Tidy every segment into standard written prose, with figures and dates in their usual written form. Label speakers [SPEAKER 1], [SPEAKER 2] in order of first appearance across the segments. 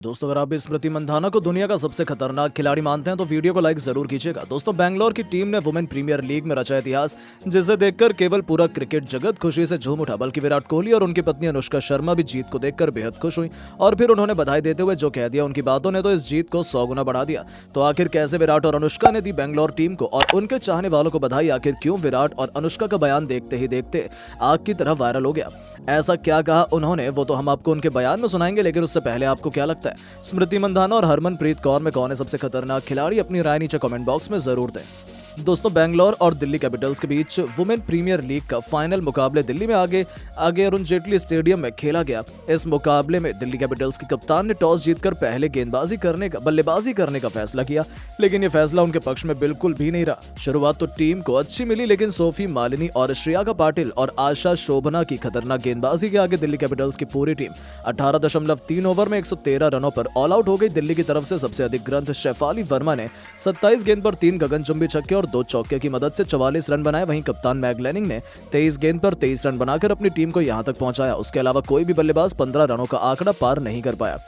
[SPEAKER 1] दोस्तों, अगर आप भी स्मृति मंधाना को दुनिया का सबसे खतरनाक खिलाड़ी मानते हैं तो वीडियो को लाइक जरूर कीजिएगा। दोस्तों, बैंगलोर की टीम ने वुमेन प्रीमियर लीग में रचा इतिहास, जिसे देखकर केवल पूरा क्रिकेट जगत खुशी से झूम उठा, बल्कि विराट कोहली और उनकी पत्नी अनुष्का शर्मा भी जीत को देखकर बेहद खुश हुई। और फिर उन्होंने बधाई देते हुए जो कह दिया, उनकी बातों ने तो इस जीत को 100 गुना बढ़ा दिया। तो आखिर कैसे विराट और अनुष्का ने दी बैंगलोर टीम को और उनके चाहने वालों को बधाई? आखिर क्यों विराट और अनुष्का का बयान देखते ही देखते आग की तरह वायरल हो गया? ऐसा क्या कहा उन्होंने, वो तो हम आपको उनके बयान में सुनाएंगे, लेकिन उससे पहले आपको क्या लगता है, स्मृति मंधाना और हरमनप्रीत कौर में कौन है सबसे खतरनाक खिलाड़ी? अपनी राय नीचे कमेंट बॉक्स में जरूर दें। दोस्तों, बैंगलोर और दिल्ली कैपिटल्स के बीच वुमेन प्रीमियर लीग का फाइनल मुकाबले दिल्ली में आगे अरुण जेटली स्टेडियम में खेला गया। इस मुकाबले में दिल्ली कैपिटल्स की कप्तान ने टॉस जीतकर पहले बल्लेबाजी करने का फैसला किया, लेकिन ये फैसला उनके पक्ष में बिल्कुल भी नहीं रहा। शुरुआत तो टीम को अच्छी मिली, लेकिन सोफी मालिनी और श्रेया पाटिल और आशा शोभना की खतरनाक गेंदबाजी के आगे दिल्ली कैपिटल्स की पूरी टीम 18.3 ओवर में 113 रनों पर ऑल आउट हो गई। दिल्ली की तरफ से सबसे अधिक ग्रंथ शेफाली वर्मा ने 27 गेंद पर 3 गगनचुंबी छक्के और 2 चौके की मदद से 44 रन बनाए। वहीं कप्तान मैग लेनिंग ने 23 गेंद पर 23 रन बनाकर अपनी टीम को यहां तक पहुंचाया। उसके अलावा कोई भी बल्लेबाज 15 रनों का आंकड़ा पार नहीं कर पाया।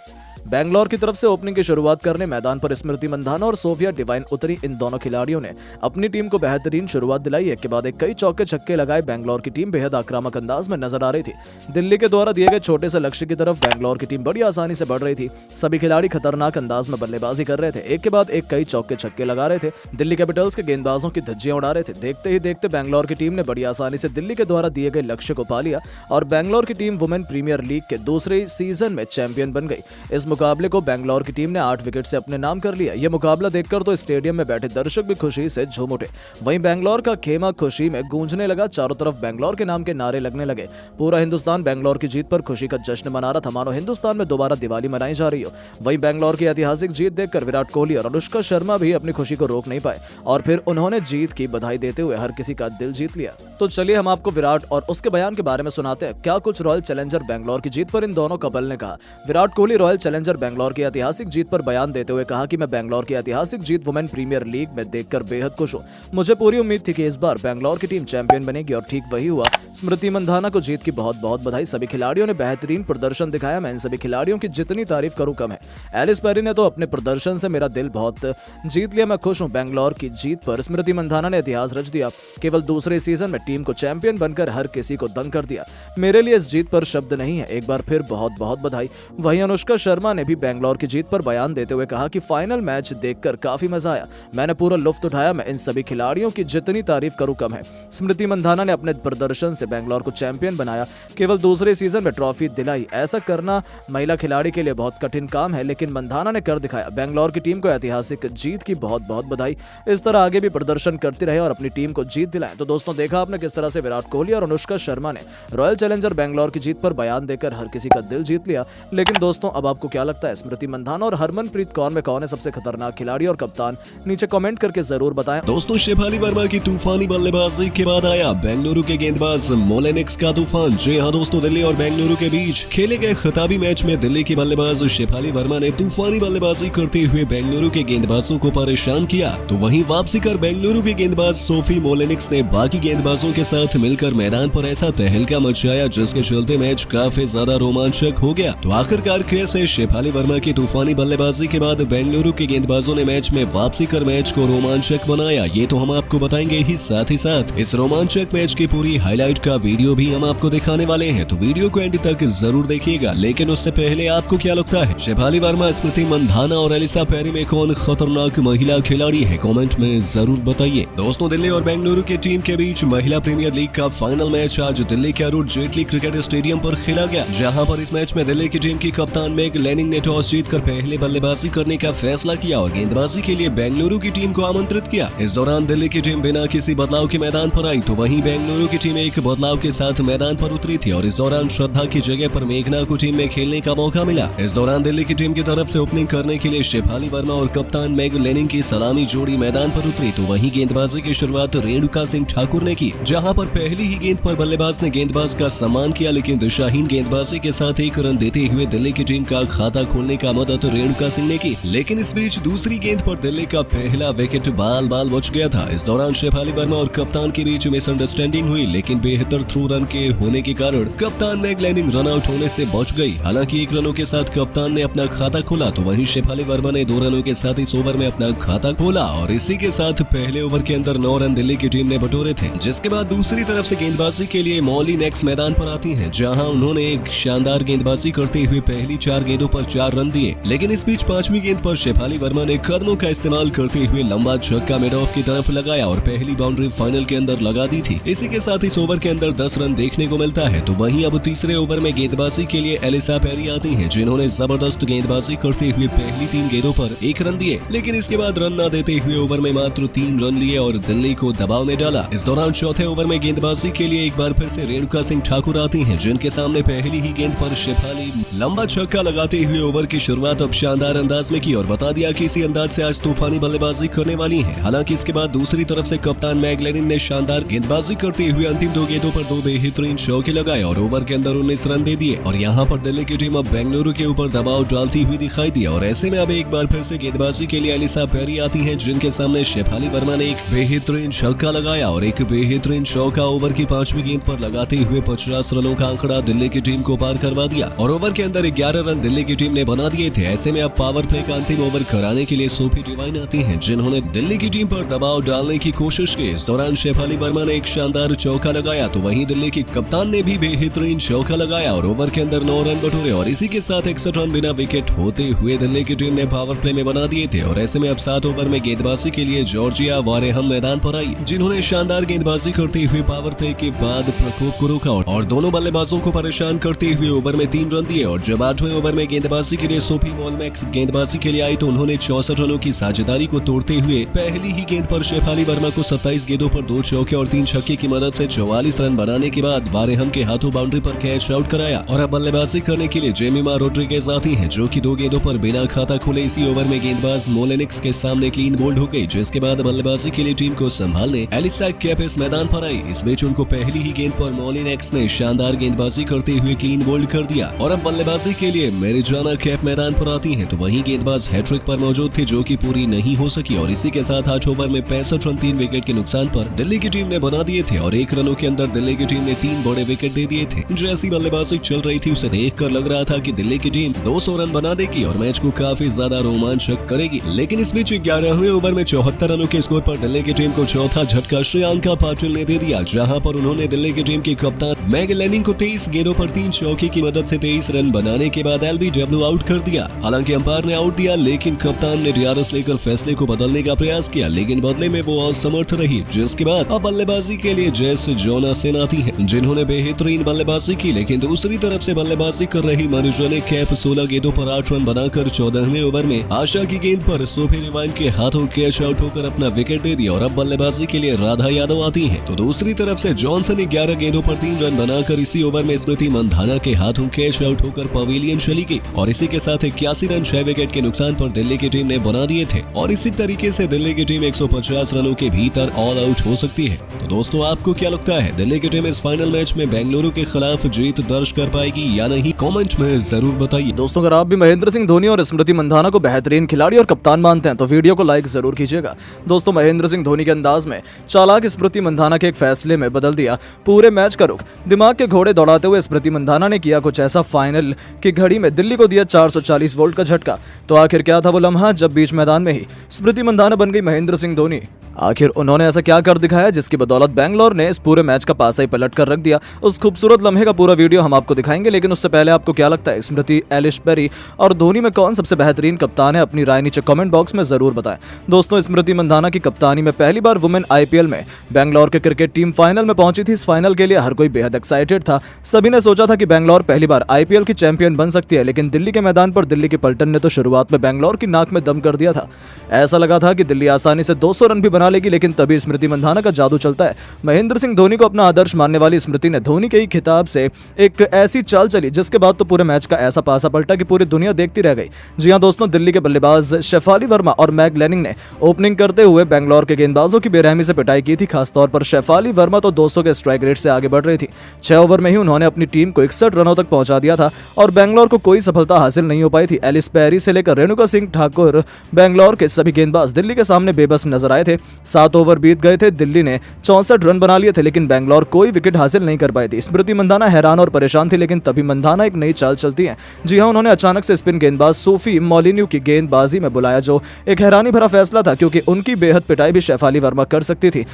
[SPEAKER 1] बैंगलोर की तरफ से ओपनिंग की शुरुआत करने मैदान पर स्मृति मंधाना और सोफिया डिवाइन उतरी। इन दोनों खिलाड़ियों ने अपनी टीम को बेहतरीन शुरुआत दिलाई। एक के बाद एक कई चौके छक्के लगाए। बैंगलोर की टीम बेहद आक्रामक अंदाज में नजर आ रही थी। दिल्ली के द्वारा दिए गए छोटे से लक्ष्य की तरफ बैंगलोर की टीम बड़ी आसानी से बढ़ रही थी। सभी खिलाड़ी खतरनाक अंदाज में बल्लेबाजी कर रहे थे, एक के बाद एक कई चौके छक्के लगा रहे थे। दिल्ली कैपिटल्स के गेंदबाजों की धज्जियां उड़ा रहे थे। देखते ही देखते बैंगलोर की टीम ने बड़ी आसानी से दिल्ली के द्वारा दिए गए लक्ष्य को पा लिया और बैंगलोर की टीम वुमेन प्रीमियर लीग के दूसरे सीजन में चैंपियन बन गई। इस मुकाबले को बैंगलोर की टीम ने 8 विकेट से अपने नाम कर लिया। यह मुकाबला देखकर तो स्टेडियम में बैठे दर्शक भी खुशी से झूम उठे। वहीं बैंगलोर का खेमा खुशी में गूंजने लगा। चारों तरफ बैंगलोर के नाम के नारे लगने लगे। पूरा हिंदुस्तान बैंगलोर की जीत पर खुशी का जश्न मना रहा था, मानो हिंदुस्तान में दोबारा दिवाली मनाई जा रही हो। वहीं बैंगलोर की ऐतिहासिक जीत देखकर विराट कोहली और अनुष्का शर्मा भी अपनी खुशी को रोक नहीं पाए और फिर उन्होंने जीत की बधाई देते हुए हर किसी का दिल जीत लिया। तो चलिए हम आपको विराट और उसके बयान के बारे में सुनाते हैं। क्या कुछ रॉयल चैलेंजर बैंगलोर की जीत पर इन दोनों कपल ने कहा। विराट कोहली रॉयल चैलेंजर बैंगलोर की ऐतिहासिक जीत पर बयान देते हुए कहा कि मैं बैंगलोर की ऐतिहासिक जीत वुमेन प्रीमियर लीग में देखकर बेहद खुश हूं। मुझे पूरी उम्मीद थी कि इस बार बैंगलोर की टीम चैंपियन बनेगी और ठीक वही हुआ। स्मृति मंधाना को जीत की बहुत बहुत बधाई। सभी खिलाड़ियों ने बेहतरीन प्रदर्शन दिखाया। मैं इन सभी खिलाड़ियों की जितनी तारीफ करूं कम है। एलिस पेरी ने तो अपने प्रदर्शन से मेरा दिल बहुत जीत लिया। मैं खुश हूं। बैंगलोर की जीत पर स्मृति मंधाना ने इतिहास रच दिया। केवल दूसरे सीजन में टीम को चैंपियन बनकर हर किसी को दंग कर दिया। मेरे लिए इस जीत पर शब्द नहीं है। एक बार फिर बहुत बहुत बधाई। वहीं अनुष्का शर्मा ने भी बैंगलोर की जीत पर बयान देते हुए कहा कि फाइनल मैच देखकर काफी मजा आया। मैंने पूरा लुत्फ उठाया। मैं इन सभी खिलाड़ियों की जितनी तारीफ करूं कम है। स्मृति मंधाना ने अपने प्रदर्शन से बैंगलोर को चैंपियन बनाया। केवल दूसरे सीजन में ट्रॉफी दिलाई। ऐसा करना महिला खिलाड़ी के लिए बहुत कठिन काम है, लेकिन मंधाना ने कर दिखाया। बैंगलोर की टीम को ऐतिहासिक जीत की बहुत बहुत बधाई। इस तरह आगे भी प्रदर्शन करते रहे और अपनी टीम को जीत दिलाएं। तो दोस्तों, देखा आपने किस तरह से विराट कोहली और अनुष्का शर्मा ने रॉयल चैलेंजर बैंगलोर की जीत पर बयान देकर हर किसी का दिल जीत लिया। लेकिन दोस्तों, अब आपको क्या लगता है, स्मृति मंधाना और हरमनप्रीत कौर में कौन है सबसे खतरनाक खिलाड़ी और कप्तान? नीचे कमेंट करके जरूर बताएं।
[SPEAKER 2] दोस्तों, शेफाली वर्मा की तूफानी बल्लेबाजी के बाद आया बेंगलुरु के गेंदबाज मोलेनिक्स का तूफान। जी हां दोस्तों, दिल्ली और बेंगलुरु के बीच खेले गए खिताबी मैच में दिल्ली की बल्लेबाज शेफाली वर्मा ने तूफानी बल्लेबाजी करते हुए बेंगलुरु के गेंदबाजों को परेशान किया। तो वहीं वापसी कर बेंगलुरु के गेंदबाज सोफी मोलेनिक्स ने बाकी गेंदबाजों के साथ मिलकर मैदान पर ऐसा तहलका मचाया जिसके चलते मैच काफी ज्यादा रोमांचक हो गया। तो आखिरकार कैसे शेफाली वर्मा की तूफानी बल्लेबाजी के बाद बेंगलुरु के गेंदबाजों ने मैच में वापसी कर मैच को रोमांचक बनाया, ये तो हम आपको बताएंगे ही। साथ ही साथ इस रोमांचक मैच की पूरी हाईलाइट का वीडियो भी हम आपको दिखाने वाले हैं, तो वीडियो को एंड तक जरूर देखिएगा। लेकिन उससे पहले आपको क्या लगता है, शेफाली वर्मा, स्मृति मंधाना और एलिसा पेरी में कौन खतरनाक महिला खिलाड़ी है? कमेंट में जरूर बताइए। दोस्तों, दिल्ली और बेंगलुरु की टीम के बीच महिला प्रीमियर लीग का फाइनल मैच आज दिल्ली के अरुण जेटली क्रिकेट स्टेडियम पर खेला गया, जहां पर इस मैच में दिल्ली की टीम की कप्तान मैग लेनिंग ने टॉस जीतकर पहले बल्लेबाजी करने का फैसला किया और गेंदबाजी के लिए बेंगलुरु की टीम को आमंत्रित किया। इस दौरान दिल्ली की टीम बिना किसी बदलाव के मैदान पर आई, तो वहीं बेंगलुरु की टीम एक बदलाव के साथ मैदान पर उतरी थी और इस दौरान श्रद्धा की जगह पर मेघना को टीम में खेलने का मौका मिला। इस दौरान दिल्ली की टीम की तरफ से ओपनिंग करने के लिए शेफाली वर्मा और कप्तान मैग लेनिंग की सलामी जोड़ी मैदान पर उतरी, तो वहीं गेंदबाजी की शुरुआत रेणुका सिंह ठाकुर ने की, जहां पर पहली ही गेंद पर बल्लेबाज ने गेंदबाज का सम्मान किया, लेकिन दिशाहीन गेंदबाजी के साथ एक रन देते हुए दिल्ली की टीम का खाता खाता खोलने का मदद रेणुका सिंह ने की। लेकिन इस बीच दूसरी गेंद पर दिल्ली का पहला विकेट बाल बाल बच गया था। इस दौरान शेफाली वर्मा और कप्तान के बीच मिसअंडरस्टैंडिंग हुई, लेकिन बेहतर थ्रू रन के होने के कारण कप्तान मैग लैनिंग रन आउट होने से बच गई। हालांकि 1 रनों के साथ कप्तान ने अपना खाता खोला, तो वहीं शेफाली वर्मा ने 2 रनों के साथ इस ओवर में अपना खाता खोला और इसी के साथ पहले ओवर के अंदर 9 रन दिल्ली की टीम ने बटोरे थे। जिसके बाद दूसरी तरफ से गेंदबाजी के लिए मोलिनेक्स मैदान पर आती हैं, जहां उन्होंने एक शानदार गेंदबाजी करते हुए पहली 4 गेंदों पर 4 रन दिए। लेकिन इस बीच 5वीं गेंद पर शेफाली वर्मा ने कदमों का इस्तेमाल करते हुए लंबा छक्का मिड ऑफ की तरफ लगाया और पहली बाउंड्री फाइनल के अंदर लगा दी थी। इसी के साथ इस ओवर के अंदर 10 रन देखने को मिलता है। तो वहीं अब तीसरे ओवर में गेंदबाजी के लिए एलिसा पेरी आती हैं, जिन्होंने जबरदस्त गेंदबाजी करते हुए पहली 3 गेंदों पर 1 रन दिए। लेकिन इसके बाद रन न देते हुए ओवर में मात्र 3 रन लिए और दिल्ली को दबाव में डाला। इस दौरान चौथे ओवर में गेंदबाजी के लिए एक बार फिर से रेणुका सिंह ठाकुर आती हैं, जिनके सामने पहली ही गेंद पर शेफाली लंबा छक्का लगाते हुए ओवर की शुरुआत अब शानदार अंदाज में की और बता दिया कि इसी अंदाज से आज तूफानी बल्लेबाजी करने वाली है। हालांकि इसके बाद दूसरी तरफ से कप्तान मैग लैनिंग ने शानदार गेंदबाजी करते हुए अंतिम 2 गेंदों पर 2 बेहतरीन चौके लगाए और ओवर के अंदर 19 रन दे दिए। और यहाँ पर दिल्ली की टीम अब बेंगलुरु के ऊपर दबाव डालती हुई दिखाई दी और ऐसे में अब एक बार फिर से गेंदबाजी के लिए एलिसा पेरी आती है, जिनके सामने शेफाली वर्मा ने एक बेहतरीन छक्का लगाया और एक बेहतरीन चौका ओवर की 5वीं गेंद पर लगाते हुए 50 रनों का आंकड़ा दिल्ली की टीम को पार करवा दिया और ओवर के अंदर 11 रन दिल्ली की टीम ने बना दिए थे। ऐसे में अब पावर प्ले का अंतिम ओवर कराने के लिए सोफी डिवाइन आती हैं, जिन्होंने दिल्ली की टीम पर दबाव डालने की कोशिश की। इस दौरान शेफाली वर्मा ने एक शानदार चौका लगाया, तो वहीं दिल्ली की कप्तान ने भी बेहतरीन चौका लगाया और ओवर के अंदर 9 रन बटोरे और इसी के साथ 61 रन बिना विकेट होते हुए दिल्ली की टीम ने पावर प्ले में बना दिए थे। और ऐसे में अब 7 ओवर में गेंदबाजी के लिए जॉर्जिया वारेहम मैदान पर आई, जिन्होंने शानदार गेंदबाजी करते हुए पावर प्ले के बाद प्रकोप को रोका और दोनों बल्लेबाजों को परेशान करते हुए ओवर में 3 रन दिए। और जब 8वें ओवर में गेंदबाजी के लिए सोफी मोलमैक्स गेंदबाजी के लिए आई, तो उन्होंने 64 रनों की साझेदारी को तोड़ते हुए पहली ही गेंद पर शेफाली वर्मा को 27 गेंदों पर 2 चौके और 3 छक्के की मदद से 44 रन बनाने के बाद वारेहम के हाथों बाउंड्री पर कैच आउट कराया। और अब बल्लेबाजी करने के लिए जेमिमा रोड्रिगेज आती हैं, जो कि 2 गेंदों पर बिना खाता खोले इसी ओवर में गेंदबाज मोलिनेक्स के सामने क्लीन बोल्ड हो गई, जिसके बाद बल्लेबाजी के लिए टीम को संभालने एलिसा कैपेस मैदान पर आई। इस बीच उनको पहली ही गेंद पर मोलिनेक्स ने शानदार गेंदबाजी करते हुए क्लीन बोल्ड कर दिया और अब बल्लेबाजी के लिए मेरिजाना कैप मैदान पर आती हैं, तो वहीं गेंदबाज हैट्रिक पर मौजूद थे, जो कि पूरी नहीं हो सकी और इसी के साथ 8 ओवर में 65 रन 3 विकेट के नुकसान पर दिल्ली की टीम ने बना दिए थे और 1 रनों के अंदर दिल्ली की टीम ने 3 बड़े विकेट दे दिए थे। जैसी बल्लेबाजी चल रही थी उसे देखकर लग रहा था कि दिल्ली की टीम 200 रन बना देगी और मैच को काफी ज्यादा रोमांचक करेगी। लेकिन इस बीच 11वें ओवर में 74 रनों के स्कोर पर दिल्ली की टीम को चौथा झटका श्रेयांका पाटिल ने दे दिया, जहां पर उन्होंने दिल्ली की टीम के कप्तान मैग लैनिंग को 23 गेंदों पर 3 चौके की मदद से 23 रन बनाने के बाद एलबीडब्ल्यू आउट कर दिया। हालांकि अंपायर ने आउट दिया, लेकिन कप्तान ने डीआरएस लेकर फैसले को बदलने का प्रयास किया, लेकिन बदले में वो असमर्थ रही, जिसके बाद अब बल्लेबाजी के लिए जेस जोनासन आती हैं, जिन्होंने बेहतरीन बल्लेबाजी की। लेकिन दूसरी तरफ से बल्लेबाजी कर रही मरिजाना कैप 16 गेंदों पर 8 रन बनाकर 14वें ओवर में आशा की गेंद पर सोफी डिवाइन के हाथों कैच आउट होकर अपना विकेट दे दिया और अब बल्लेबाजी के लिए राधा यादव आती हैं। तो दूसरी तरफ से जॉनसन ने 11 गेंदों पर 3 रन बनाकर इसी ओवर में स्मृति मंधाना के हाथों कैच आउट होकर पवेलियन चली गई और इसी के साथ 81 रन 6 विकेट के नुकसान पर दिल्ली की टीम ने बना दिए थे और इसी तरीके से दिल्ली की टीम 150 रनों के भीतर ऑल आउट हो सकती है। तो दोस्तों, आपको क्या लगता है, दिल्ली की टीम इस फाइनल मैच में बेंगलुरु के खिलाफ जीत दर्ज कर पाएगी या नहीं? कमेंट में जरूर बताइए।
[SPEAKER 1] दोस्तों, अगर आप भी महेंद्र सिंह धोनी और स्मृति मंधाना को बेहतरीन खिलाड़ी और कप्तान मानते हैं तो वीडियो को लाइक जरूर कीजिएगा। दोस्तों, महेंद्र सिंह धोनी के अंदाज में चालाक स्मृति मंधाना के एक फैसले में बदल दिया पूरे मैच का रुख। दिमाग के घोड़े दौड़ाते हुए स्मृति मंधाना ने किया कुछ ऐसा फाइनल की घड़ी में दिल्ली को दिया 440 वोल्ट का झटका। तो आखिर क्या था वो लम्हा जब बीच मैदान में ही स्मृति मंधाना बन गई महेंद्र सिंह धोनी? आखिर उन्होंने ऐसा क्या कर दिखाया जिसकी बदौलत बैंगलोर ने इस पूरे मैच का पासा ही पलट कर रख दिया? उस खूबसूरत लम्हे का पूरा वीडियो हम आपको दिखाएंगे, लेकिन उससे पहले आपको क्या लगता है, स्मृति, एलिस पेरी और धोनी में कौन सबसे बेहतरीन कप्तान है? अपनी राय नीचे कमेंट बॉक्स में जरूर बताएं। दोस्तों, स्मृति मंधाना की कप्तानी में पहली बार वुमेन आईपीएल में बैंगलोर की क्रिकेट टीम फाइनल में पहुंची थी। इस फाइनल के लिए हर कोई बेहद एक्साइटेड था। सभी ने सोचा था कि बैंगलोर पहली बार आईपीएल की चैंपियन बन सकती है, लेकिन दिल्ली के मैदान पर दिल्ली की पलटन ने तो शुरुआत में बैंगलोर की नाक में दम कर दिया था। ऐसा लगा था कि दिल्ली आसानी से 200 रन भी बना लेगी, लेकिन तभी स्मृति मंधाना का जादू चलता है। महेंद्र सिंह धोनी को अपना आदर्श मानने वाली स्मृति ने धोनी के ही खिताब से एक ऐसी चाल चली जिसके बाद तो पूरे मैच का ऐसा पासा पलटा कि पूरी दुनिया देखती रह गई। जी हां दोस्तों, दिल्ली के बल्लेबाज शेफाली वर्मा और मैग लैनिंग ने ओपनिंग करते हुए बैंगलोर के गेंदबाजों की बेरहमी से पिटाई की थी। खासतौर पर शेफाली वर्मा तो 200 के स्ट्राइक रेट से आगे बढ़ रही थी। 6 ओवर में ही उन्होंने अपनी टीम को 61 रनों तक पहुंचा दिया था और बैंगलोर को कोई सफलता सफलता हासिल नहीं हो पाई थी। एलिस पेरी से लेकर रेणुका सिंह ठाकुर, बेंगलोर के सभी गेंदबाज दिल्ली के सामने बेबस नजर आए थे। 7 ओवर बीत गए थे, दिल्ली ने 64 रन बना लिए थे, लेकिन बेंगलोर कोई विकेट हासिल नहीं कर पाई थी। स्मृति मंधाना हैरान और परेशान थी, लेकिन तभी मंधाना एक नई चाल चलती है। जी हां, उन्होंने अचानक से स्पिन गेंदबाज सोफी मोलिन्यू की गेंदबाजी में बुलाया, जो एक हैरानी भरा फैसला था क्योंकि उनकी बेहद पिटाई भी शेफाली वर्मा कर सकती थी।